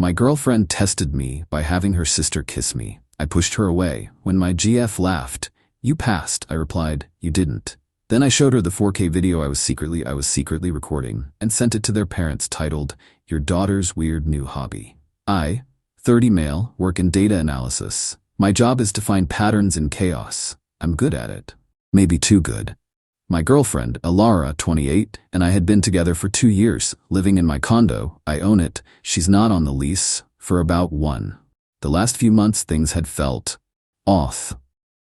My girlfriend tested me by having her sister kiss me. I pushed her away. When my GF laughed, "You passed," I replied, "You didn't." Then I showed her the 4K video I was secretly recording and sent it to their parents titled, "Your daughter's weird new hobby." I, 30 male, work in data analysis. My job is to find patterns in chaos. I'm good at it. Maybe too good. My girlfriend, Alara, 28, and I had been together for 2 years, living in my condo. I own it. She's not on the lease for about 1. The last few months things had felt off.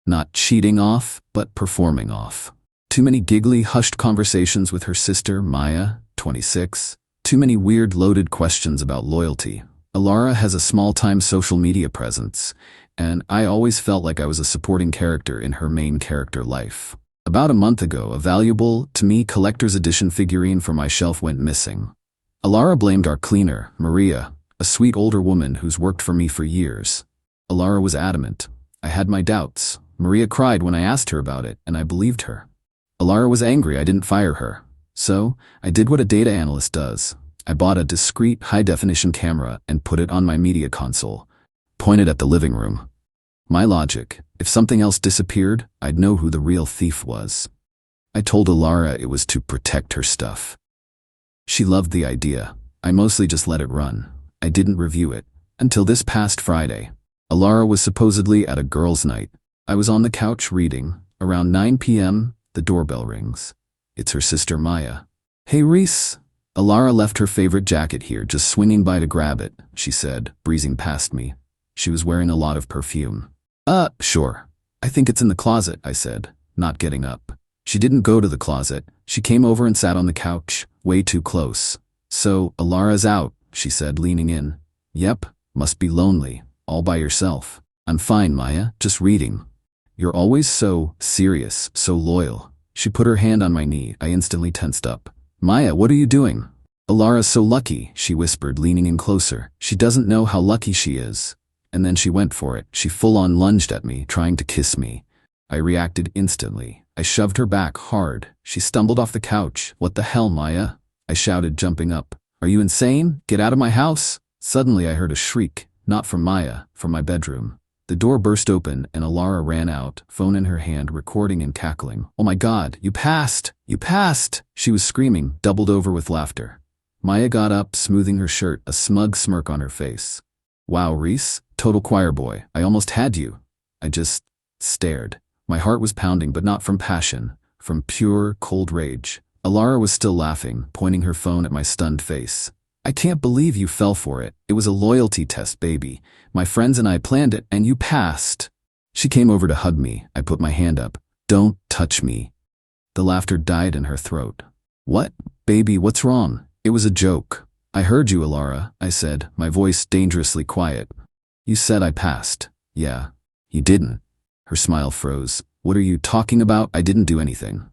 Not cheating off, but performing off. Too many giggly, hushed conversations with her sister, Maya, 26. Too many weird, loaded questions about loyalty. Alara has a small-time social media presence, and I always felt like I was a supporting character in her main character life. About a month ago, a valuable, to me, collector's edition figurine from my shelf went missing. Alara blamed our cleaner, Maria, a sweet older woman who's worked for me for years. Alara was adamant. I had my doubts. Maria cried when I asked her about it, and I believed her. Alara was angry I didn't fire her. So, I did what a data analyst does. I bought a discreet, high-definition camera and put it on my media console, pointed at the living room. My logic, if something else disappeared, I'd know who the real thief was. I told Alara it was to protect her stuff. She loved the idea. I mostly just let it run. I didn't review it. Until this past Friday. Alara was supposedly at a girls' night. I was on the couch reading. Around 9 p.m., the doorbell rings. It's her sister Maya. "Hey Reese." Alara left her favorite jacket here, just swinging by to grab it, she said, breezing past me. She was wearing a lot of perfume. Sure. I think it's in the closet, I said, not getting up. She didn't go to the closet. She came over and sat on the couch, way too close. "So, Alara's out," she said, leaning in. "Yep, must be lonely, all by yourself." "I'm fine, Maya, just reading." "You're always so serious, so loyal." She put her hand on my knee. I instantly tensed up. "Maya, what are you doing?" "Alara's so lucky," she whispered, leaning in closer. "She doesn't know how lucky she is." And then she went for it. She full-on lunged at me, trying to kiss me. I reacted instantly. I shoved her back hard. She stumbled off the couch. "What the hell, Maya?" I shouted, jumping up. "Are you insane? Get out of my house!" Suddenly I heard a shriek, not from Maya, from my bedroom. The door burst open and Alara ran out, phone in her hand, recording and cackling. "Oh my God, you passed! You passed!" She was screaming, doubled over with laughter. Maya got up, smoothing her shirt, a smug smirk on her face. "Wow, Reese, total choir boy, I almost had you." I just stared. My heart was pounding, but not from passion, from pure, cold rage. Alara was still laughing, pointing her phone at my stunned face. "I can't believe you fell for it. It was a loyalty test, baby. My friends and I planned it, and you passed." She came over to hug me. I put my hand up. "Don't touch me." The laughter died in her throat. "What? Baby, what's wrong? It was a joke." "I heard you, Alara," I said, my voice dangerously quiet. "You said I passed." "Yeah. You didn't." Her smile froze. "What are you talking about? I didn't do anything."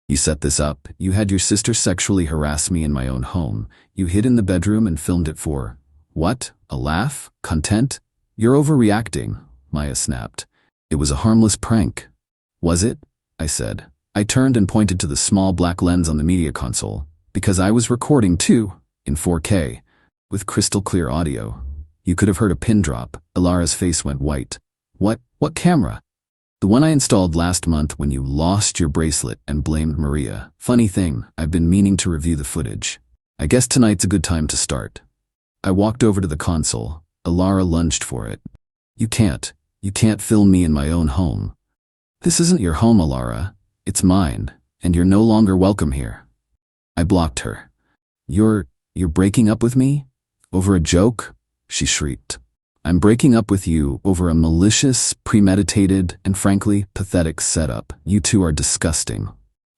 "You set this up. You had your sister sexually harass me in my own home. You hid in the bedroom and filmed it for, what? A laugh? Content? You're overreacting," Maya snapped. "It was a harmless prank." "Was it?" I said. I turned and pointed to the small black lens on the media console. "Because I was recording too, in 4K, with crystal clear audio." You could have heard a pin drop. Alara's face went white. What camera?" "The one I installed last month when you lost your bracelet and blamed Maria. Funny thing, I've been meaning to review the footage. I guess tonight's a good time to start." I walked over to the console. Alara lunged for it. You can't film me in my own home." "This isn't your home, Alara. It's mine, and you're no longer welcome here." I blocked her. You're breaking up with me? Over a joke?" she shrieked. "I'm breaking up with you over a malicious, premeditated, and frankly, pathetic setup. You two are disgusting."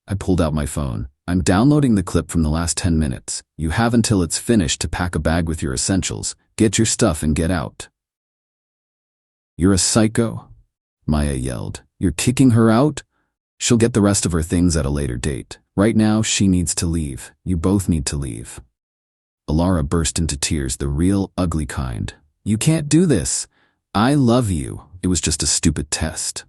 I pulled out my phone. "I'm downloading the clip from the last 10 minutes. You have until it's finished to pack a bag with your essentials. Get your stuff and get out." "You're a psycho," Maya yelled. "You're kicking her out? She'll get the rest of her things at a later date. Right now, she needs to leave. You both need to leave." Alara burst into tears, the real, ugly kind. "You can't do this. I love you. It was just a stupid test."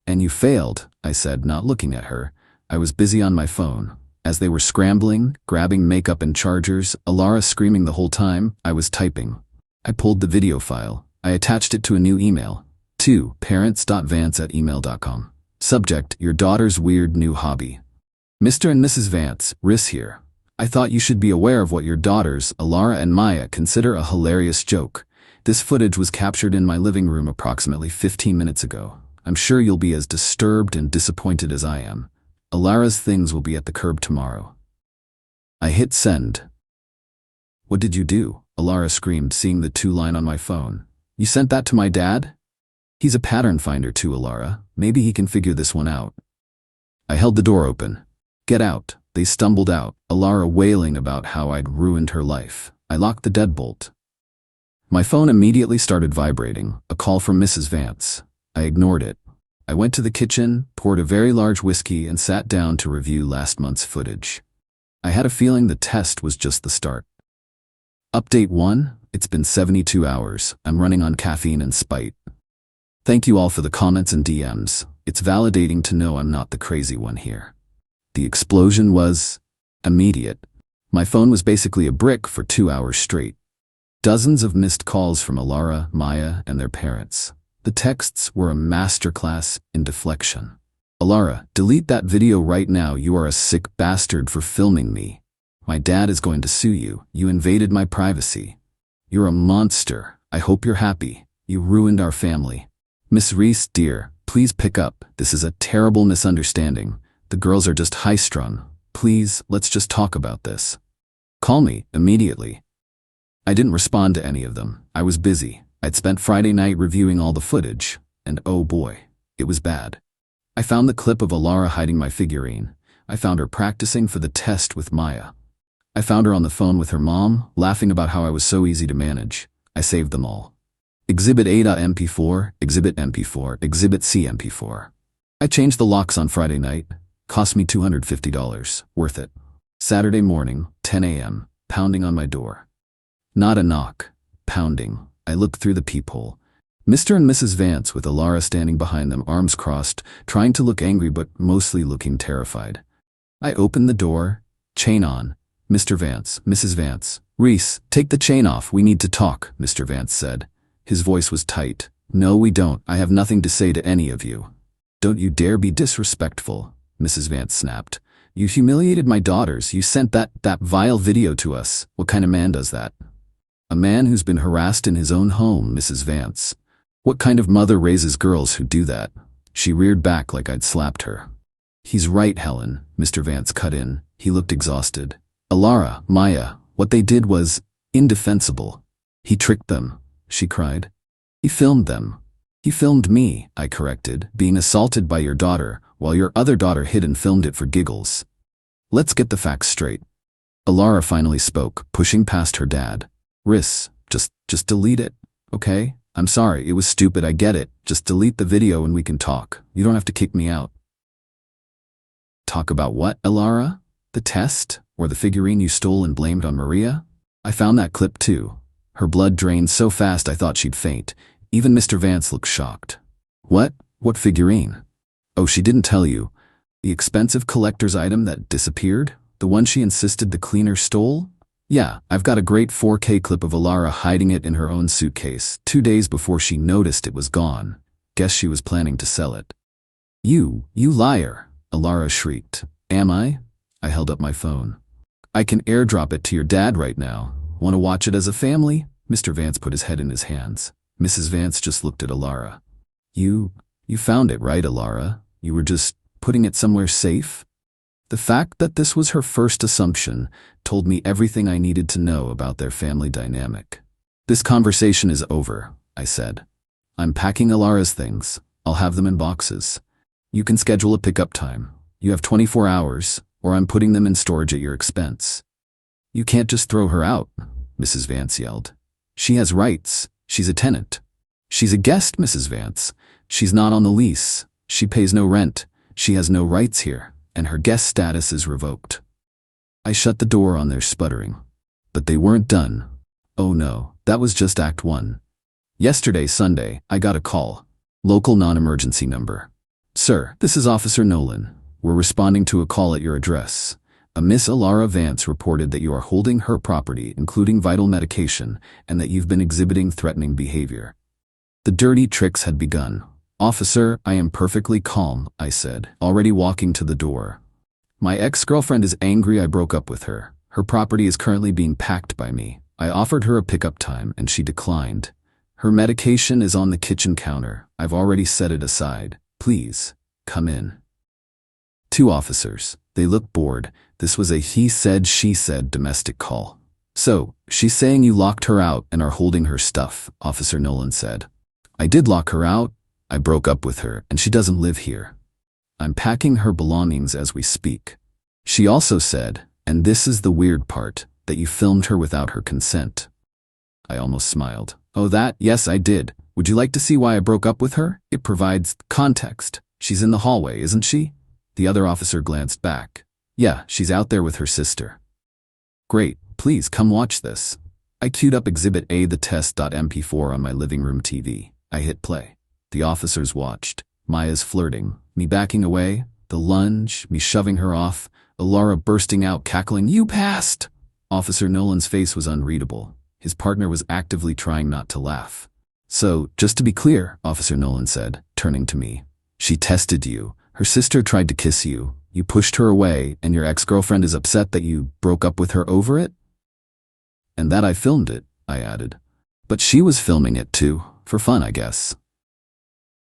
"And you failed," I said, not looking at her. I was busy on my phone. As they were scrambling, grabbing makeup and chargers, Alara screaming the whole time, I was typing. I pulled the video file. I attached it to a new email. To parents.vance@email.com. Subject, your daughter's weird new hobby. Mr. and Mrs. Vance, Riss here. I thought you should be aware of what your daughters, Alara and Maya, consider a hilarious joke. This footage was captured in my living room approximately 15 minutes ago. I'm sure you'll be as disturbed and disappointed as I am. Alara's things will be at the curb tomorrow. I hit send. What did you do? Alara screamed, seeing the 2-line on my phone. You sent that to my dad? He's a pattern finder too, Alara. Maybe he can figure this one out. I held the door open. Get out. They stumbled out, Alara wailing about how I'd ruined her life. I locked the deadbolt. My phone immediately started vibrating, a call from Mrs. Vance. I ignored it. I went to the kitchen, poured a very large whiskey, and sat down to review last month's footage. I had a feeling the test was just the start. Update 1, it's been 72 hours. I'm running on caffeine and spite. Thank you all for the comments and DMs. It's validating to know I'm not the crazy one here. The explosion was immediate. My phone was basically a brick for 2 hours straight. Dozens of missed calls from Alara, Maya, and their parents. The texts were a masterclass in deflection. Alara, delete that video right now. You are a sick bastard for filming me. My dad is going to sue you. You invaded my privacy. You're a monster. I hope you're happy. You ruined our family. Miss Reese, dear, please pick up. This is a terrible misunderstanding. The girls are just high-strung. Please, let's just talk about this. Call me, immediately. I didn't respond to any of them. I was busy. I'd spent Friday night reviewing all the footage, and oh boy, it was bad. I found the clip of Alara hiding my figurine. I found her practicing for the test with Maya. I found her on the phone with her mom, laughing about how I was so easy to manage. I saved them all. Exhibit AITA MP4, Exhibit MP4, Exhibit C MP4. I changed the locks on Friday night. Cost me $250. Worth it. Saturday morning, 10 a.m., pounding on my door. Not a knock. Pounding. I looked through the peephole. Mr. and Mrs. Vance with Alara standing behind them, arms crossed, trying to look angry but mostly looking terrified. I opened the door. Chain on. Mr. Vance, Mrs. Vance. Reese, take the chain off. We need to talk, Mr. Vance said. His voice was tight. No, we don't. I have nothing to say to any of you. Don't you dare be disrespectful, Mrs. Vance snapped. You humiliated my daughters. You sent that vile video to us. What kind of man does that? A man who's been harassed in his own home, Mrs. Vance. What kind of mother raises girls who do that? She reared back like I'd slapped her. He's right, Helen, Mr. Vance cut in. He looked exhausted. Alara, Maya, what they did was indefensible. He tricked them, she cried. He filmed them. He filmed me, I corrected, being assaulted by your daughter, while your other daughter hid and filmed it for giggles. Let's get the facts straight. Alara finally spoke, pushing past her dad. Riss, just delete it, okay? I'm sorry, it was stupid, I get it. Just delete the video and we can talk. You don't have to kick me out. Talk about what, Alara? The test? Or the figurine you stole and blamed on Maria? I found that clip too. Her blood drained so fast I thought she'd faint. Even Mr. Vance looked shocked. What? What figurine? Oh, she didn't tell you. The expensive collector's item that disappeared? The one she insisted the cleaner stole? Yeah, I've got a great 4K clip of Alara hiding it in her own suitcase 2 days before she noticed it was gone. Guess she was planning to sell it. You liar, Alara shrieked. Am I? I held up my phone. I can airdrop it to your dad right now. Want to watch it as a family? Mr. Vance put his head in his hands. Mrs. Vance just looked at Alara. You found it, right, Alara? You were just putting it somewhere safe? The fact that this was her first assumption told me everything I needed to know about their family dynamic. This conversation is over, I said. I'm packing Alara's things. I'll have them in boxes. You can schedule a pickup time. You have 24 hours, or I'm putting them in storage at your expense. You can't just throw her out, Mrs. Vance yelled. She has rights. She's a tenant. She's a guest, Mrs. Vance. She's not on the lease. She pays no rent. She has no rights here, and her guest status is revoked. I shut the door on their sputtering. But they weren't done. Oh no, that was just Act 1. Yesterday, Sunday, I got a call. Local non-emergency number. Sir, this is Officer Nolan. We're responding to a call at your address. A Miss Alara Vance reported that you are holding her property, including vital medication, and that you've been exhibiting threatening behavior. The dirty tricks had begun. Officer, I am perfectly calm, I said, already walking to the door. My ex-girlfriend is angry I broke up with her. Her property is currently being packed by me. I offered her a pickup time and she declined. Her medication is on the kitchen counter. I've already set it aside. Please, come in. 2 officers. They looked bored. This was a he said, she said domestic call. So, she's saying you locked her out and are holding her stuff, Officer Nolan said. I did lock her out. I broke up with her and she doesn't live here. I'm packing her belongings as we speak. She also said, and this is the weird part, that you filmed her without her consent. I almost smiled. Oh that, yes I did. Would you like to see why I broke up with her? It provides context. She's in the hallway, isn't she? The other officer glanced back. Yeah, she's out there with her sister. Great, please come watch this. I queued up Exhibit A, the test.mp4 on my living room TV. I hit play. The officers watched. Maya's flirting, me backing away, the lunge, me shoving her off, Alara bursting out cackling, you passed! Officer Nolan's face was unreadable. His partner was actively trying not to laugh. So, just to be clear, Officer Nolan said, turning to me. She tested you. Her sister tried to kiss you. You pushed her away, and your ex-girlfriend is upset that you broke up with her over it? And that I filmed it, I added. But she was filming it too, for fun, I guess.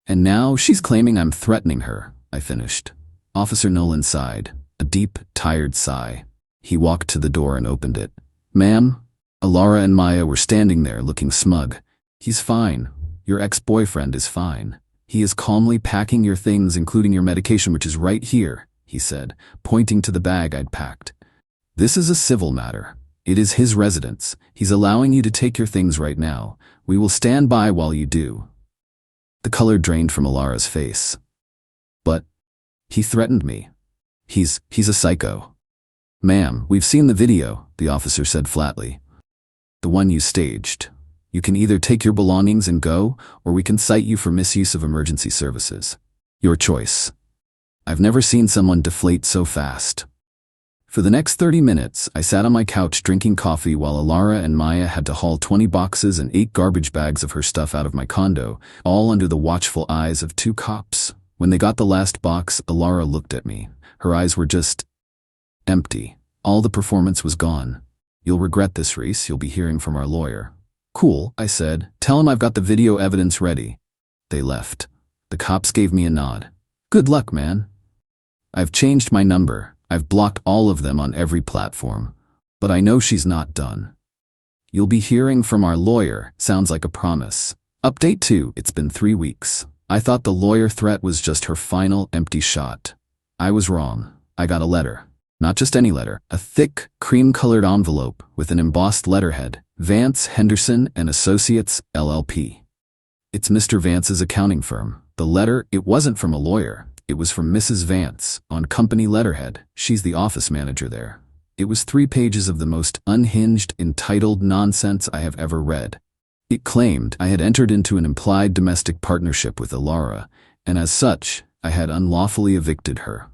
And now she's claiming I'm threatening her, I finished. Officer Nolan sighed, a deep, tired sigh. He walked to the door and opened it. Ma'am? Alara and Maya were standing there looking smug. He's fine. Your ex-boyfriend is fine. He is calmly packing your things, including your medication, which is right here, he said, pointing to the bag I'd packed. This is a civil matter. It is his residence. He's allowing you to take your things right now. We will stand by while you do. The color drained from Alara's face. But he threatened me. He's a psycho. Ma'am, we've seen the video, the officer said flatly. The one you staged. You can either take your belongings and go, or we can cite you for misuse of emergency services. Your choice. I've never seen someone deflate so fast. For the next 30 minutes, I sat on my couch drinking coffee while Alara and Maya had to haul 20 boxes and 8 garbage bags of her stuff out of my condo, all under the watchful eyes of 2 cops. When they got the last box, Alara looked at me. Her eyes were just empty. All the performance was gone. You'll regret this, Reese. You'll be hearing from our lawyer. Cool, I said. Tell him I've got the video evidence ready. They left. The cops gave me a nod. Good luck, man. I've changed my number. I've blocked all of them on every platform. But I know she's not done. You'll be hearing from our lawyer. Sounds like a promise. Update 2. It's been 3 weeks. I thought the lawyer threat was just her final empty shot. I was wrong. I got a letter. Not just any letter. A thick, cream-colored envelope with an embossed letterhead. Vance, Henderson and Associates, LLP. It's Mr. Vance's accounting firm. The letter, it wasn't from a lawyer. It was from Mrs. Vance, on company letterhead. She's the office manager there. It was 3 pages of the most unhinged, entitled nonsense I have ever read. It claimed I had entered into an implied domestic partnership with Alara, and as such, I had unlawfully evicted her.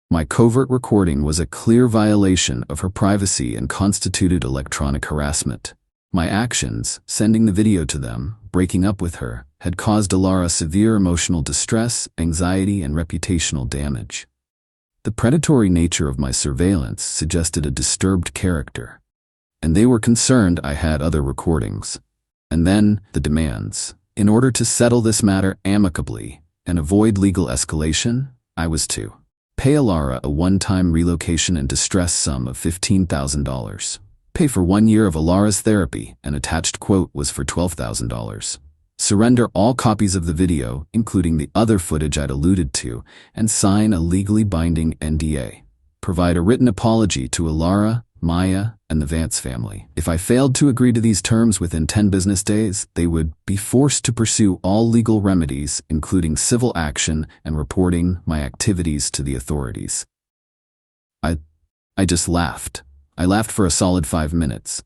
My covert recording was a clear violation of her privacy and constituted electronic harassment. My actions, sending the video to them, breaking up with her, had caused Alara severe emotional distress, anxiety, and reputational damage. The predatory nature of my surveillance suggested a disturbed character, and they were concerned I had other recordings. And then, the demands. In order to settle this matter amicably and avoid legal escalation, I was to pay Alara a one-time relocation and distress sum of $15,000. Pay for 1 year of Alara's therapy, an attached quote was for $12,000. Surrender all copies of the video, including the other footage I'd alluded to, and sign a legally binding NDA. Provide a written apology to Alara, Maya, and the Vance family. If I failed to agree to these terms within 10 business days, they would be forced to pursue all legal remedies, including civil action and reporting my activities to the authorities. I just laughed. I laughed for a solid 5 minutes.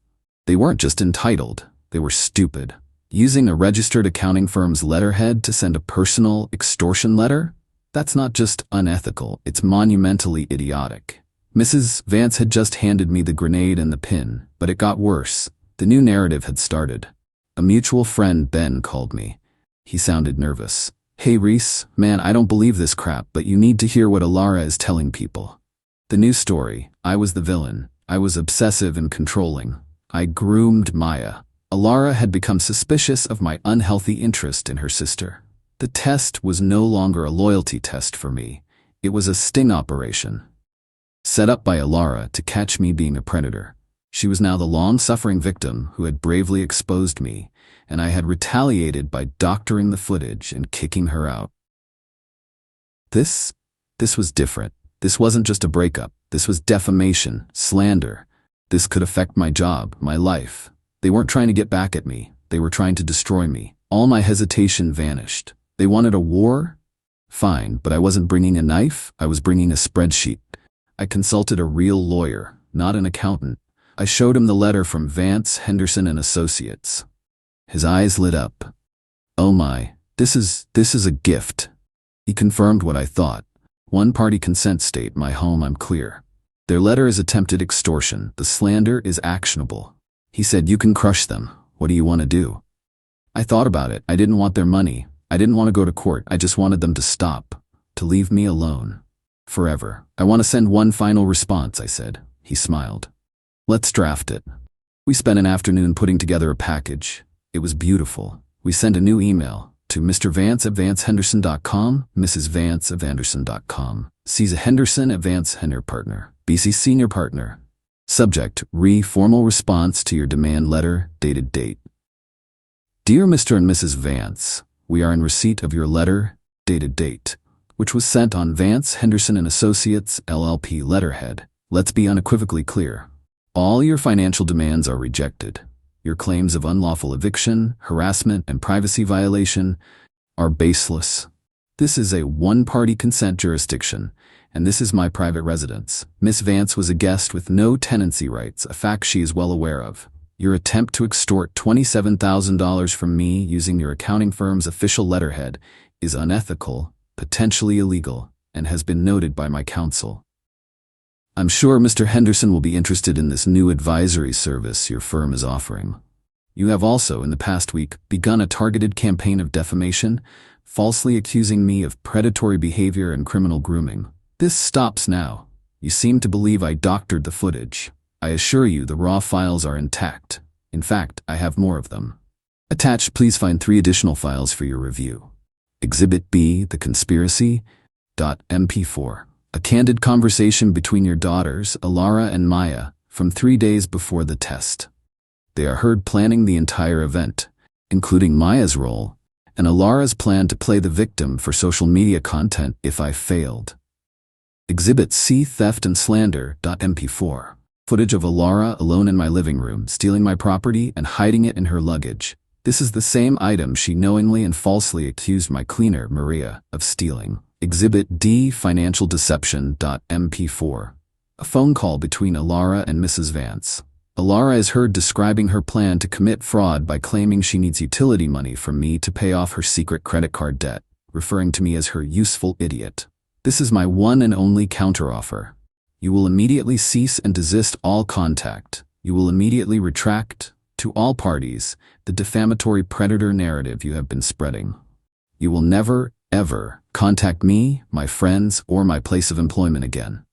They weren't just entitled, they were stupid. Using a registered accounting firm's letterhead to send a personal extortion letter? That's not just unethical, it's monumentally idiotic. Mrs. Vance had just handed me the grenade and the pin, but it got worse. The new narrative had started. A mutual friend, Ben, called me. He sounded nervous. "Hey Reese, man, I don't believe this crap, but you need to hear what Alara is telling people." The new story. I was the villain. I was obsessive and controlling. I groomed Maya. Alara had become suspicious of my unhealthy interest in her sister. The test was no longer a loyalty test for me. It was a sting operation, set up by Alara to catch me being a predator. She was now the long-suffering victim who had bravely exposed me, and I had retaliated by doctoring the footage and kicking her out. This was different. This wasn't just a breakup. This was defamation, slander. This could affect my job, my life. They weren't trying to get back at me. They were trying to destroy me. All my hesitation vanished. They wanted a war? Fine, but I wasn't bringing a knife. I was bringing a spreadsheet. I consulted a real lawyer, not an accountant. I showed him the letter from Vance, Henderson and Associates. His eyes lit up. "Oh my, this is a gift." He confirmed what I thought. One-party consent state, my home, I'm clear. Their letter is attempted extortion. The slander is actionable. He said, "You can crush them. What do you want to do?" I thought about it. I didn't want their money. I didn't want to go to court. I just wanted them to stop, to leave me alone. Forever. "I want to send one final response," I said. He smiled. "Let's draft it." We spent an afternoon putting together a package. It was beautiful. We sent a new email to Mr. Vance at vancehenderson.com, Mrs. Vance at vanderson.com, Cisa Henderson at Vance Henner Partner, BC Senior Partner. Subject, formal response to your demand letter, dated date. Dear Mr. and Mrs. Vance, we are in receipt of your letter, dated date, which was sent on Vance Henderson and Associates, LLP letterhead. Let's be unequivocally clear. All your financial demands are rejected. Your claims of unlawful eviction, harassment, and privacy violation are baseless. This is a one-party consent jurisdiction, and this is my private residence. Miss Vance was a guest with no tenancy rights, a fact she is well aware of. Your attempt to extort $27,000 from me using your accounting firm's official letterhead is unethical, potentially illegal, and has been noted by my counsel. I'm sure Mr. Henderson will be interested in this new advisory service your firm is offering. You have also, in the past week, begun a targeted campaign of defamation, falsely accusing me of predatory behavior and criminal grooming. This stops now. You seem to believe I doctored the footage. I assure you the raw files are intact. In fact, I have more of them. Attached, please find 3 additional files for your review. Exhibit B, the conspiracy, .mp4. A candid conversation between your daughters, Alara and Maya, from 3 days before the test. They are heard planning the entire event, including Maya's role, and Alara's plan to play the victim for social media content if I failed. Exhibit C, theft and slander, .mp4. Footage of Alara alone in my living room, stealing my property and hiding it in her luggage. This is the same item she knowingly and falsely accused my cleaner, Maria, of stealing. Exhibit D, financial deception, .mp4. A phone call between Alara and Mrs. Vance. Alara is heard describing her plan to commit fraud by claiming she needs utility money from me to pay off her secret credit card debt, referring to me as her useful idiot. This is my one and only counteroffer. You will immediately cease and desist all contact. You will immediately retract, to all parties, the defamatory predator narrative you have been spreading. You will never, ever, contact me, my friends, or my place of employment again.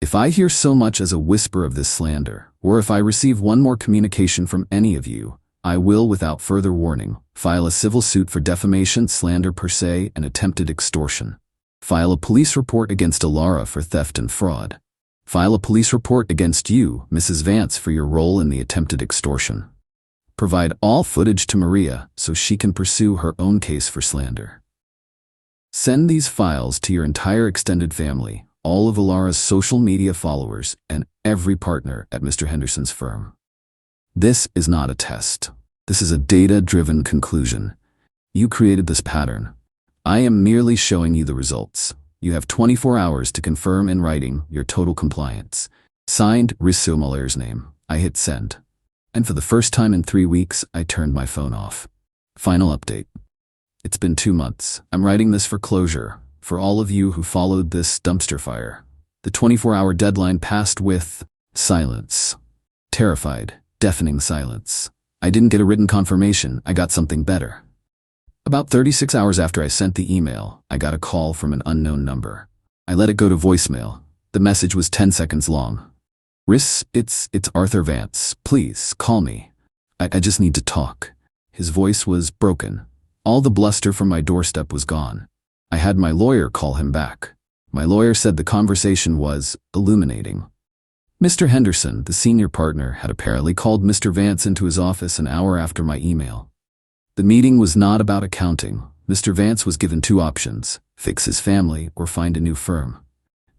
If I hear so much as a whisper of this slander, or if I receive one more communication from any of you, I will, without further warning, file a civil suit for defamation, slander per se, and attempted extortion. File a police report against Alara for theft and fraud. File a police report against you, Mrs. Vance, for your role in the attempted extortion. Provide all footage to Maria so she can pursue her own case for slander. Send these files to your entire extended family, all of Alara's social media followers, and every partner at Mr. Henderson's firm. This is not a test. This is a data-driven conclusion. You created this pattern. I am merely showing you the results. You have 24 hours to confirm in writing your total compliance. Signed, Risso Muller's name. I hit send. And for the first time in 3 weeks, I turned my phone off. Final update. It's been 2 months. I'm writing this for closure, for all of you who followed this dumpster fire. The 24-hour deadline passed with silence. Terrified, deafening silence. I didn't get a written confirmation, I got something better. About 36 hours after I sent the email, I got a call from an unknown number. I let it go to voicemail. The message was 10 seconds long. Riss, it's Arthur Vance. Please, call me. I just need to talk. His voice was broken. All the bluster from my doorstep was gone. I had my lawyer call him back. My lawyer said the conversation was illuminating. Mr. Henderson, the senior partner, had apparently called Mr. Vance into his office an hour after my email. The meeting was not about accounting. Mr. Vance was given two options: fix his family or find a new firm.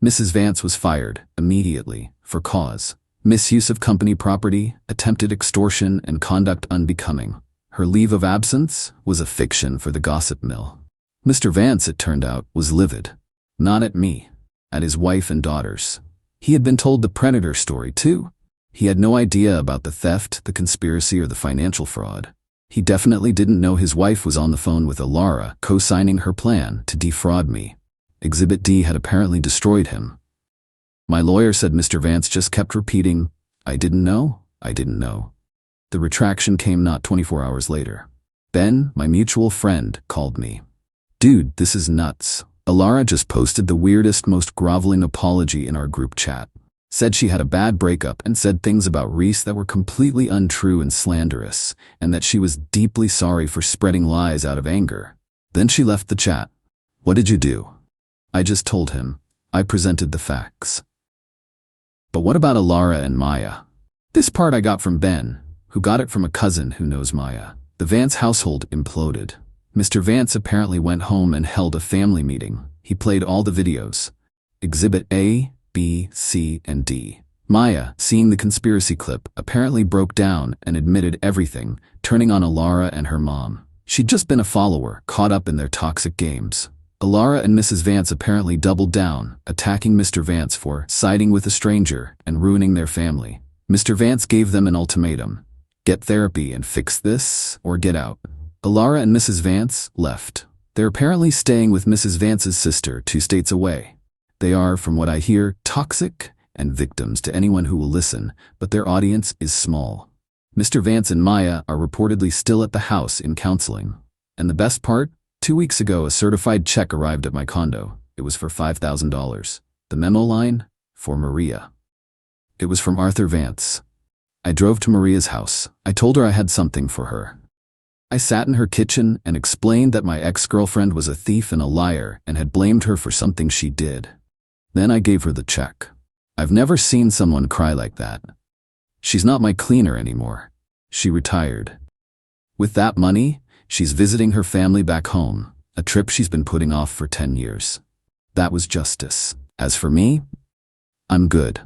Mrs. Vance was fired immediately for cause: misuse of company property, attempted extortion, and conduct unbecoming. Her leave of absence was a fiction for the gossip mill. Mr. Vance, it turned out, was livid. Not at me, at his wife and daughters. He had been told the predator story too. He had no idea about the theft, the conspiracy, or the financial fraud. He definitely didn't know his wife was on the phone with Alara, co-signing her plan to defraud me. Exhibit D had apparently destroyed him. My lawyer said Mr. Vance just kept repeating, "I didn't know, I didn't know." The retraction came not 24 hours later. Ben, my mutual friend, called me. "Dude, this is nuts. Alara just posted the weirdest, most groveling apology in our group chat. Said she had a bad breakup and said things about Reese that were completely untrue and slanderous, and that she was deeply sorry for spreading lies out of anger. Then she left the chat. What did you do?" I just told him. I presented the facts. But what about Alara and Maya? This part I got from Ben, who got it from a cousin who knows Maya. The Vance household imploded. Mr. Vance apparently went home and held a family meeting. He played all the videos. Exhibit A, B, C, and D. Maya, seeing the conspiracy clip, apparently broke down and admitted everything, turning on Alara and her mom. She'd just been a follower, caught up in their toxic games. Alara and Mrs. Vance apparently doubled down, attacking Mr. Vance for siding with a stranger and ruining their family. Mr. Vance gave them an ultimatum: get therapy and fix this, or get out. Alara and Mrs. Vance left. They're apparently staying with Mrs. Vance's sister 2 states away. They are, from what I hear, toxic and victims to anyone who will listen, but their audience is small. Mr. Vance and Maya are reportedly still at the house in counseling. And the best part? 2 weeks ago, a certified check arrived at my condo. It was for $5,000. The memo line? For Maria. It was from Arthur Vance. I drove to Maria's house. I told her I had something for her. I sat in her kitchen and explained that my ex-girlfriend was a thief and a liar and had blamed her for something she did. Then I gave her the check. I've never seen someone cry like that. She's not my cleaner anymore. She retired. With that money, she's visiting her family back home, a trip she's been putting off for 10 years. That was justice. As for me, I'm good.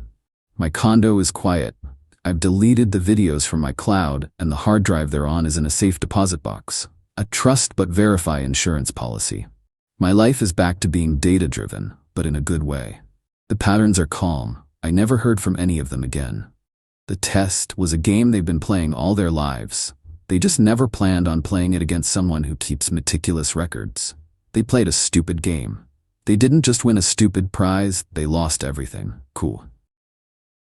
My condo is quiet. I've deleted the videos from my cloud, and the hard drive they're on is in a safe deposit box. A trust but verify insurance policy. My life is back to being data-driven, but in a good way. The patterns are calm. I never heard from any of them again. The test was a game they've been playing all their lives. They just never planned on playing it against someone who keeps meticulous records. They played a stupid game. They didn't just win a stupid prize, they lost everything. Cool.